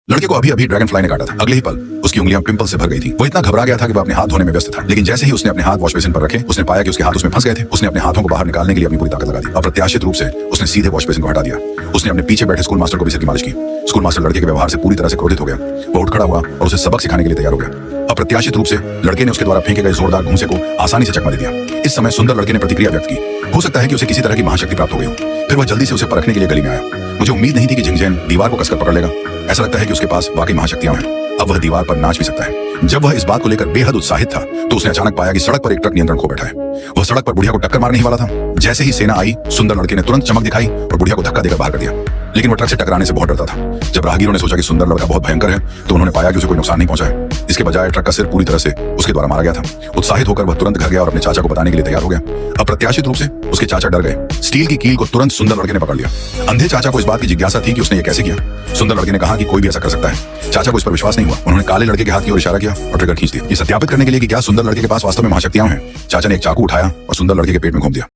लड़के को अभी अभी ड्रैगन फ्लाई ने काटा था। अगले ही पल उसकी उंगलियां पिंपल से भर गई थी। वो इतना घबरा गया था कि वह अपने हाथ धोने में व्यस्त था। लेकिन जैसे ही उसने अपने हाथ वॉश बेसिन पर रखे, उसने पाया कि उसके हाथ उसमें फंस गए थे। उसने अपने हाथों को बाहर निकालने के लिए अपनी पूरी ताकत लगा दी। अप्रत्याशित रूप से उसने सीधे वॉश बेसिन को हटा दिया। उसने अपने पीछे बैठे स्कूल मास्टर को भी सिर की मालिश की। स्कूल मास्टर लड़के के व्यवहार से पूरी तरह से क्रोधित हो गया। वो उठ खड़ा हुआ और उसे सबक सिखाने के लिए तैयार हो गया। अप्रत्याशित रूप से लड़के ने उसके द्वारा फेंके गए जोरदार घूंसे को आसानी से चकमा दे दिया। इस समय सुंदर लड़के ने प्रतिक्रिया व्यक्त की। हो सकता है कि उसे किसी तरह की महाशक्ति प्राप्त हो गई हो। फिर वह जल्दी से उसे परखने के लिए गली में आया। मुझे उम्मीद नहीं थी कि झिंगजैन दीवार को कसकर पकड़ लेगा। ऐसा लगता है कि उसके पास वाकई महाशक्तियां हैं। अब वह दीवार पर नाच भी सकता है। जब वह इस बात को लेकर बेहद उत्साहित था तो उसने अचानक पाया कि सड़क पर एक ट्रक नियंत्रण खो बैठा है। वह सड़क पर बुढ़िया को टक्कर मारने ही वाला था। जैसे ही सेना आई, सुंदर लड़के ने तुरंत चमक दिखाई और बुढ़िया को धक्का देकर बाहर कर दिया। लेकिन वो ट्रक से टकराने से बहुत डरता था। जब राहगीरों ने सोचा कि सुंदर लड़का बहुत भयंकर है तो उन्होंने पाया कि उसे कोई नुकसान नहीं पहुंचा है। इसके बजाय ट्रक का सिर पूरी तरह से उसके द्वारा मारा गया था। उत्साहित होकर वह तुरंत घर गया और अपने चाचा को बताने के लिए तैयार हो गया। अप्रत्याशित रूप से उसके चाचा डर गए। स्टील की कील को तुरंत सुंदर लड़के ने पकड़ लिया। अंधे चाचा को इस बात की जिज्ञासा थी कि उसने ये कैसे किया। सुंदर लड़के ने कहा कि कोई भी ऐसा कर सकता है। चाचा को इस पर विश्वास नहीं हुआ। उन्होंने काले लड़के के हाथ की ओर इशारा किया और ट्रिगर खींच दिया। ये सत्यापित करने के लिए कि क्या सुंदर लड़के के पास वास्तव में महाशक्तियां हैं, चाचा ने एक चाकू उठाया और सुंदर लड़के के पेट में घोंप दिया।